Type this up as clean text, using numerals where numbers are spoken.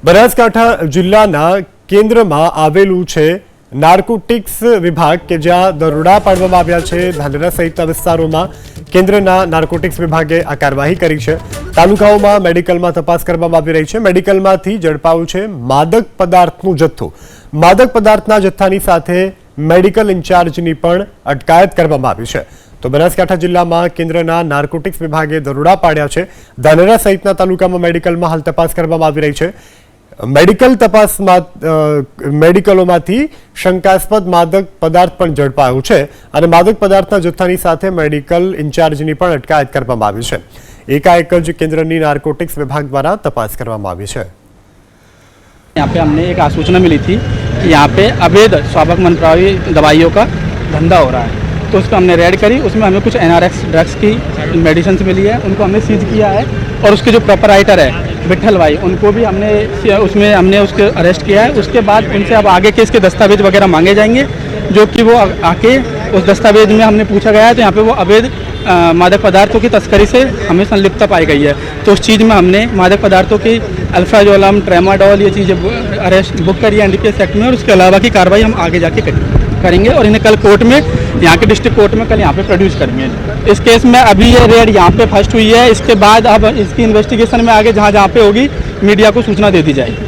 બનાસકાંઠા જિલ્લાના કેન્દ્રમાં આવેલું છે નાર્કોટિક્સ વિભાગ કે જ્યાં દરોડા પાડવામાં આવ્યા છે ધાનેરા સહિતના વિસ્તારોમાં કેન્દ્રના નાર્કોટિક્સ વિભાગે આ કાર્યવાહી કરી છે। તાલુકાઓમાં મેડિકલમાં તપાસ કરવામાં આવી રહી છે। મેડિકલમાંથી ઝડપાયું છે માદક પદાર્થનો જથ્થો। માદક પદાર્થના જથ્થાની સાથે મેડિકલ ઇન્ચાર્જની પણ અટકાયત કરવામાં આવી છે। તો બનાસકાંઠા જિલ્લામાં કેન્દ્રના નાર્કોટિક્સ વિભાગે દરોડા પાડ્યા છે। ધાનેરા સહિતના તાલુકામાં મેડિકલમાં હાલ તપાસ કરવામાં આવી રહી છે। મેડિકલ તપાસમાં મેડિકલોમાંથી શંકાસ્પદ માદક પદાર્થ પણ ઝડપાયો છે અને માદક પદાર્થના જથ્થાની સાથે મેડિકલ ઇન્ચાર્જની પણ અટકાયત કરવામાં આવી છે। એકાએક જ કેન્દ્રની નાર્કોટિક્સ વિભાગ દ્વારા તપાસ કરવામાં આવી છે। यहाँ पे हमने एक आसूचना मिली थी कि यहाँ पे अवैध स्वाभाविक मनप्रावी दवाइयों का धंधा हो रहा है, तो उसको हमने रेड करी। उसमें हमें कुछ एनआरएक्स ड्रग्स की मेडिसिन मिली है, उनको हमने सीज किया है। और उसके जो प्रोपराइटर है विठल भाई, उनको भी हमने उसके अरेस्ट किया है। उसके बाद उनसे अब आगे के इसके दस्तावेज वगैरह मांगे जाएंगे, जो कि वो आके उस दस्तावेज में हमने पूछा गया है तो यहाँ पे वो अवैध मादक पदार्थों की तस्करी से हमें संलिप्तता पाई गई है। तो उस चीज़ में हमने मादक पदार्थों की अल्फ्राजोलम, ट्रेमाडोल ये चीज़ें अरेस्ट बुक करी है एनडीपीएस एक्ट में। और उसके अलावा की कार्रवाई हम आगे जाके करेंगे और इन्हें कल कोर्ट में, यहाँ के डिस्ट्रिक्ट कोर्ट में कल यहाँ पे प्रोड्यूस करेंगे। इस केस में अभी ये रेड यहाँ पे फर्स्ट हुई है। इसके बाद अब इसकी इन्वेस्टिगेशन में आगे जहाँ जहाँ पे होगी मीडिया को सूचना दे दी जाएगी।